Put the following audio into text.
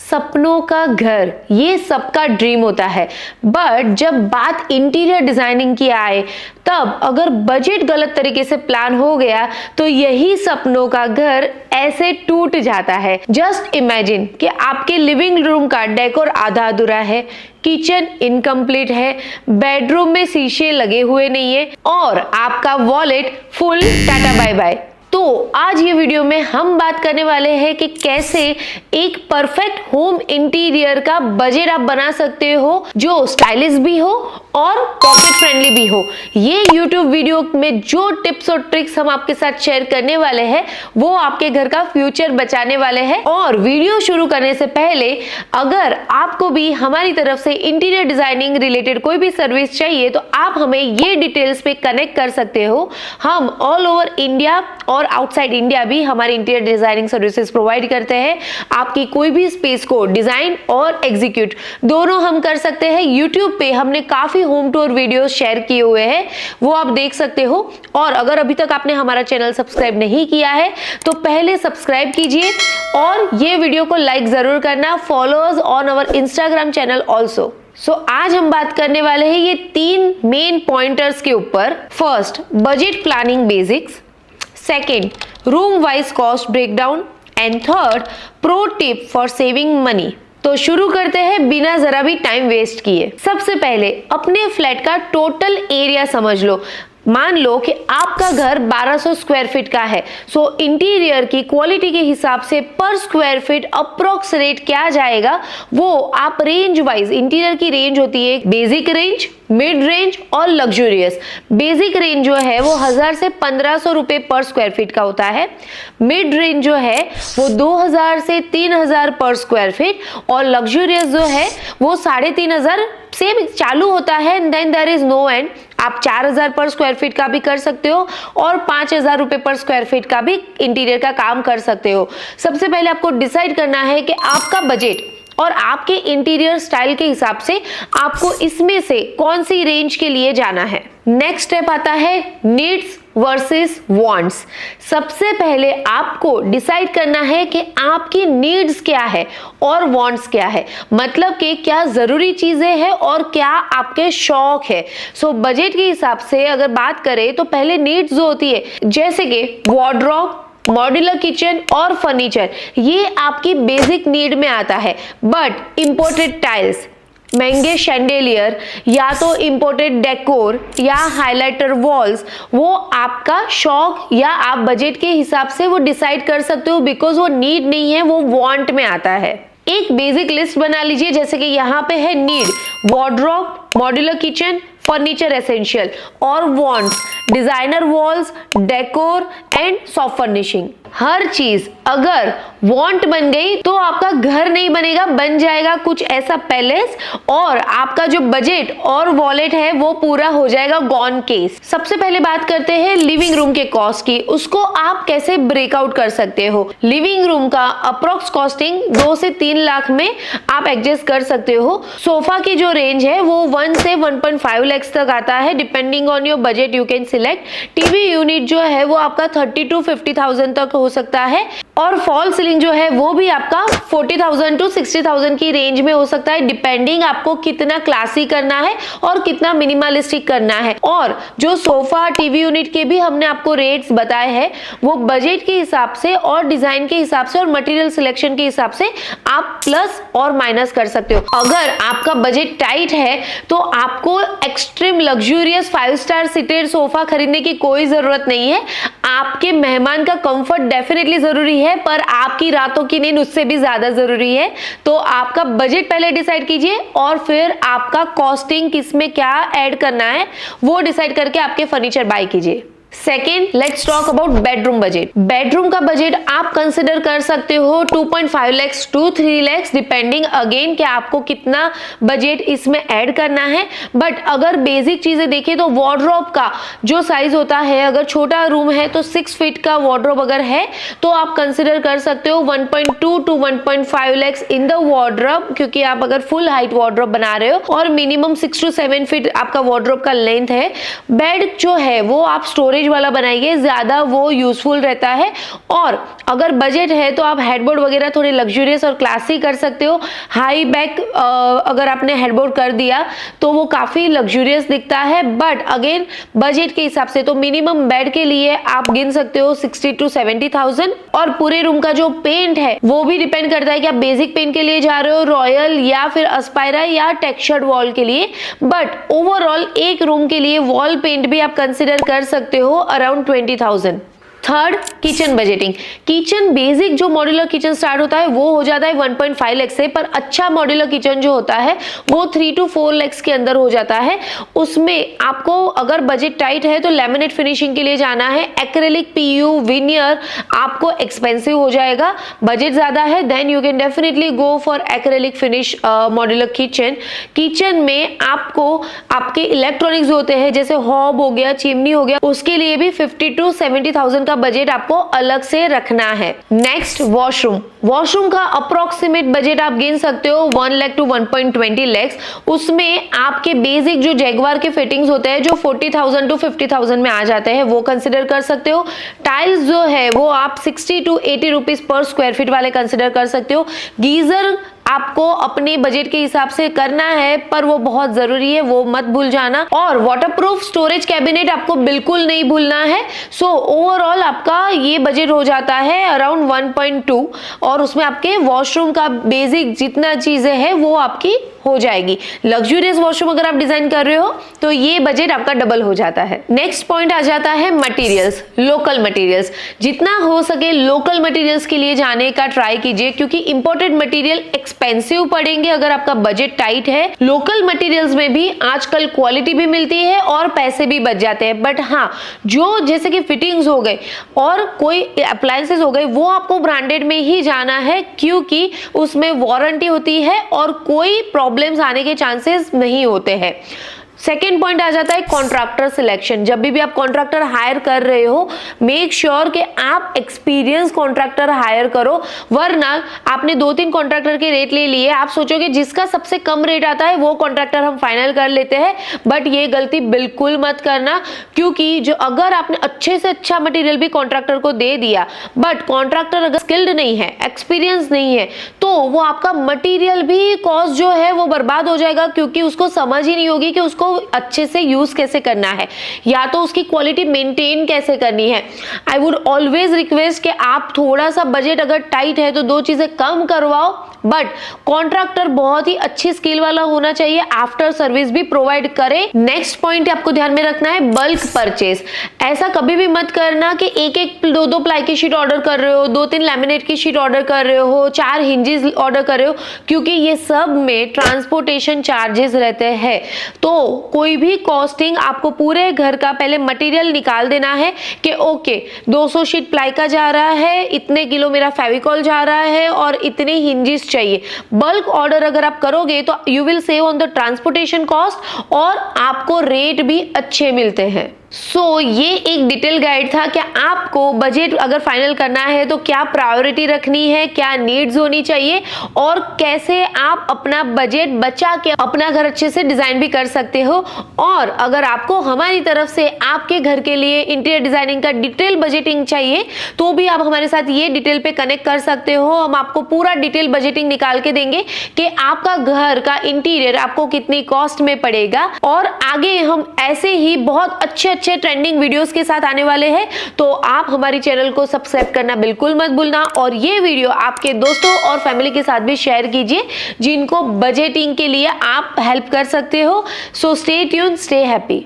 सपनों का घर, ये सबका ड्रीम होता है, बट जब बात इंटीरियर डिजाइनिंग की आए तब अगर बजट गलत तरीके से प्लान हो गया तो यही सपनों का घर ऐसे टूट जाता है। जस्ट इमेजिन कि आपके लिविंग रूम का डेकोर आधा अधूरा है, किचन इनकम्प्लीट है, बेडरूम में शीशे लगे हुए नहीं है और आपका wallet full tata bye bye. तो आज ये वीडियो में हम बात करने वाले हैं कि कैसे एक परफेक्ट होम इंटीरियर का बजट आप बना सकते हो जो स्टाइलिश भी हो और पॉकेट फ्रेंडली भी हो। ये YouTube वीडियो में जो टिप्स और ट्रिक्स हम आपके साथ शेयर करने वाले हैं वो आपके घर का फ्यूचर बचाने वाले हैं। और वीडियो शुरू करने से पहले अगर आपको भी हमारी तरफ से इंटीरियर डिजाइनिंग रिलेटेड कोई भी सर्विस चाहिए तो आप हमें ये डिटेल्स पे कनेक्ट कर सकते हो। हम ऑल ओवर इंडिया और आउटसाइड इंडिया भी हमारे इंटीरियर डिजाइनिंग सर्विसेज प्रोवाइड करते हैं। आपकी कोई भी स्पेस को डिजाइन और एग्जीक्यूट दोनों हम कर सकते हैं। यूट्यूब पे हमने काफी होम टूर वीडियोस शेयर किए हुए हैं, वो आप देख सकते हो। और अगर अभी तक आपने हमारा चैनल सब्सक्राइब नहीं किया है तो पहले सब्सक्राइब कीजिए और ये वीडियो को लाइक जरूर करना। Follow us on our Instagram channel also. आज हम बात करने वाले हैं ये 3 मेन पॉइंटर्स के ऊपर। First, budget planning basics. Second, room wise cost breakdown. And third, pro tip for saving money. तो शुरू करते हैं बिना जरा भी टाइम वेस्ट किए। सबसे पहले अपने फ्लैट का टोटल एरिया समझ लो। मान लो कि आपका घर 1200 स्क्वायर फीट का है, सो इंटीरियर की क्वालिटी के हिसाब से पर स्क्वायर फीट अप्रोक्स रेट क्या जाएगा वो आप रेंज वाइज, इंटीरियर की रेंज होती है बेसिक रेंज, मिड रेंज और लग्जूरियस। बेसिक रेंज जो है वो 1000 से 1500 रुपए पर स्क्वायर फीट का होता है। मिड रेंज जो है वो 2000 से 3000 पर स्क्वायर फीट और लग्जूरियस जो है वो 3500 से चालू होता है। Then there is no end. आप 4000 पर स्क्वायर फीट का भी कर सकते हो और 5000 रुपए पर स्क्वायर फीट का भी इंटीरियर का काम कर सकते हो। सबसे पहले आपको डिसाइड करना है कि आपका बजट और आपके इंटीरियर स्टाइल के हिसाब से आपको इसमें से कौन सी रेंज के लिए जाना है। नेक्स्ट स्टेप आता है नीड्स वर्सेस वांट्स। सबसे पहले आपको डिसाइड करना है कि आपकी नीड्स क्या है और वांट्स क्या है, मतलब कि क्या जरूरी चीजें हैं और क्या आपके शौक है। बजट के हिसाब से अगर बात करें तो पहले नीड्स जो होती है जैसे कि वार्डरोब, मॉड्यूलर किचन और फर्नीचर, ये आपकी बेसिक नीड में आता है। बट इंपोर्टेड टाइल्स, महंगे शैंडेलियर या तो इंपोर्टेड डेकोर या हाइलाइटर वॉल्स, वो आपका शौक या आप बजट के हिसाब से वो डिसाइड कर सकते हो, बिकॉज वो नीड नहीं है, वो वांट में आता है। एक बेसिक लिस्ट बना लीजिए, जैसे कि यहाँ पे है need wardrobe, modular kitchen, furniture essential, और wants designer walls, decor and soft furnishing. हर चीज अगर वांट बन गई तो आपका घर नहीं बनेगा, बन जाएगा कुछ ऐसा पैलेस और आपका जो बजट और वॉलेट है वो पूरा हो जाएगा गॉन केस। सबसे पहले बात करते हैं लिविंग रूम के कॉस्ट की। उसको आप कैसे ब्रेकआउट कर सकते हो। लिविंग रूम का अप्रोक्स कॉस्टिंग 2 से 3 लाख में आप एडजस्ट कर सकते हो। सोफा की जो रेंज है वो 1 से 1.5 लाख तक आता है, depending on your budget you can select. TV unit जो है वो आपका 30,000 to 50,000 तक हो सकता है और फॉल सीलिंग जो है वो भी आपका 40,000 to 60,000 की रेंज में हो सकता है, डिपेंडिंग आपको कितना क्लासी करना है और कितना मिनिमलिस्टिक करना है। और जो सोफा टीवी यूनिट के भी हमने आपको रेट्स बताए हैं वो बजट के हिसाब से और डिजाइन के हिसाब से और मटेरियल सिलेक्शन के हिसाब से आप प्लस और माइनस कर सकते हो। अगर आपका बजट टाइट है तो आपको extreme luxurious 5 star seated sofa खरीदने की कोई जरूरत नहीं है। आपके मेहमान का कंफर्ट डेफिनेटली जरूरी है, पर आपकी रातों की नींद उससे भी ज्यादा जरूरी है। तो आपका बजट पहले डिसाइड कीजिए और फिर आपका कॉस्टिंग किसमें क्या ऐड करना है वो डिसाइड करके आपके फर्नीचर बाय कीजिए। Second, let's talk about bedroom budget. Bedroom का बजट आप कंसिडर कर सकते हो 2.5 lakh to 3 lakh, depending again कि आपको कितना बजट इसमें ऐड करना है। बट अगर बेसिक चीजें देखें तो वार्डरोब का जो साइज होता है, अगर छोटा रूम है तो 6 फीट का वार्डरोब अगर है तो आप कंसिडर कर सकते हो 1.2 to 1.5 lakh in the wardrobe, क्योंकि आप अगर फुल हाइट वार्डरोब बना रहे हो और मिनिमम 6 to 7 फीट आपका वार्डरोब का लेंथ है। बेड जो है वो आप स्टोरेज स्टोरेज वाला बनाइए, ज्यादा वो यूजफुल रहता है। और अगर बजट है तो आप हेडबोर्ड वगैरह थोड़े लग्जरियस और क्लासी कर सकते हो। हाई बैक अगर आपने हेडबोर्ड कर दिया तो वो काफी लग्जरियस दिखता है, बट अगेन बजट के हिसाब से तो मिनिमम बेड के लिए आप गिन सकते हो 60 to 70,000। और पूरे रूम का जो पेंट है वो भी डिपेंड करता है कि आप बेसिक पेंट के लिए जा रहे हो, रॉयल या फिर अस्पायरा या टेक्सचर्ड वॉल के लिए। बट ओवरऑल एक रूम के लिए वॉल पेंट भी आप कंसिडर कर सकते हो around 20,000। Third, kitchen budgeting. Kitchen basic जो मॉड्यूलर किचन स्टार्ट होता है वो हो जाता है 1.5 लाख से, पर अच्छा मॉड्यूलर किचन जो होता है वो 3 to 4 लाख के अंदर हो जाता है। उसमें आपको अगर बजट टाइट है तो लैमिनेट फिनिशिंग के लिए जाना है। एक्रेलिक, पीयू, विनियर आपको एक्सपेंसिव हो जाएगा। बजट ज्यादा है then you can definitely go for acrylic finish modular kitchen. Kitchen में आपको आपके इलेक्ट्रॉनिक्स होते हैं जैसे हॉब हो गया, चिमनी हो गया, उसके लिए भी 50 to 70,000 का बजट आपको अलग से रखना है। Next, washroom. वॉशरूम का अप्रोक्सीमेट बजट आप गिन सकते हो 1 लाख to 1.20 लाख। उसमें आपके बेसिक जो जैगवार के फिटिंग्स होते हैं जो 40,000 to 50,000 में आ जाते हैं वो कंसिडर कर सकते हो। टाइल्स जो है वो आप 60 to 80 rupees per square feet वाले कंसिडर कर सकते हो। गीजर आपको अपने बजट के हिसाब से करना है पर वो बहुत जरूरी है, वो मत भूल जाना। और वाटरप्रूफ स्टोरेज कैबिनेट आपको बिल्कुल नहीं भूलना है। सो ओवरऑल आपका ये बजट हो जाता है अराउंड 1.2 और उसमें आपके वॉशरूम का बेसिक जितना चीजें हैं वो आपकी हो जाएगी। लग्जूरियस वॉशरूम अगर आप डिजाइन कर रहे हो तो ये बजट आपका डबल हो जाता है। नेक्स्ट पॉइंट आ जाता है मटेरियल्स, लोकल मटेरियल्स। जितना हो सके लोकल मटेरियल्स के लिए जाने का ट्राई कीजिए क्योंकि इंपोर्टेड मटेरियल एक्सपेंसिव पड़ेंगे अगर आपका बजट टाइट है। लोकल मटेरियल्स में भी आजकल क्वालिटी भी मिलती है और पैसे भी बच जाते हैं। बट हाँ, जो जैसे कि फिटिंग्स हो गए और कोई अप्लायंसेस हो गए वो आपको ब्रांडेड में ही जाना है क्योंकि उसमें वारंटी होती है और कोई प्रॉब्लम्स आने के चांसेस नहीं होते हैं। सेकेंड पॉइंट आ जाता है कॉन्ट्रैक्टर सिलेक्शन। जब भी आप कॉन्ट्रैक्टर हायर कर रहे हो मेक श्योर कि आप एक्सपीरियंस कॉन्ट्रैक्टर हायर करो, वरना आपने 2-3 कॉन्ट्रैक्टर के रेट ले लिए, आप सोचोगे जिसका सबसे कम रेट आता है वो कॉन्ट्रैक्टर हम फाइनल कर लेते हैं। बट ये गलती बिल्कुल मत करना क्योंकि जो अगर आपने अच्छे से अच्छा मटेरियल भी कॉन्ट्रैक्टर को दे दिया बट कॉन्ट्रैक्टर अगर स्किल्ड नहीं है, एक्सपीरियंस नहीं है, तो वो आपका मटेरियल भी कॉस्ट जो है वो बर्बाद हो जाएगा क्योंकि उसको समझ ही नहीं होगी कि उसको अच्छे से यूज कैसे करना है या तो उसकी क्वालिटी मेंटेन कैसे करनी है। आई वुड ऑलवेज रिक्वेस्ट कि आप थोड़ा सा बजट अगर टाइट है तो 2 चीजें कम करवाओ, बट कॉन्ट्रैक्टर बहुत ही अच्छी स्किल वाला होना चाहिए, आफ्टर सर्विस भी प्रोवाइड करे। नेक्स्ट पॉइंट आपको ध्यान में रखना है बल्क परचेज। ऐसा कभी भी मत करना कि 1-1 2-2 प्लाई की शीट ऑर्डर कर रहे हो, 2-3 लैमिनेट की शीट ऑर्डर कर रहे हो, 4 हिंजेस ऑर्डर कर रहे हो, क्योंकि ये सब में ट्रांसपोर्टेशन चार्जेस रहते हैं। तो कोई भी कॉस्टिंग आपको पूरे घर का पहले मटेरियल निकाल देना है कि ओके 200 शीट प्लाई का जा रहा है, इतने किलो मेरा फेविकॉल जा रहा है और इतने हिंजेस चाहिए। बल्क ऑर्डर अगर आप करोगे तो you will save on the transportation cost और आपको रेट भी अच्छे मिलते हैं। सो ये एक डिटेल गाइड था कि आपको बजट अगर फाइनल करना है तो क्या प्रायोरिटी रखनी है, क्या नीड्स होनी चाहिए और कैसे आप अपना बजट बचा के अपना घर अच्छे से डिजाइन भी कर सकते हो। और अगर आपको हमारी तरफ से आपके घर के लिए इंटीरियर डिजाइनिंग का डिटेल बजटिंग चाहिए तो भी आप हमारे साथ ये डिटेल पे कनेक्ट कर सकते हो। हम आपको पूरा डिटेल बजटिंग निकाल के देंगे कि आपका घर का इंटीरियर आपको कितनी कॉस्ट में पड़ेगा। और आगे हम ऐसे ही बहुत अच्छे ट्रेंडिंग वीडियोस के साथ आने वाले हैं, तो आप हमारी चैनल को सब्सक्राइब करना बिल्कुल मत भूलना और ये वीडियो आपके दोस्तों और फैमिली के साथ भी शेयर कीजिए जिनको बजटिंग के लिए आप हेल्प कर सकते हो। So stay tune, stay happy.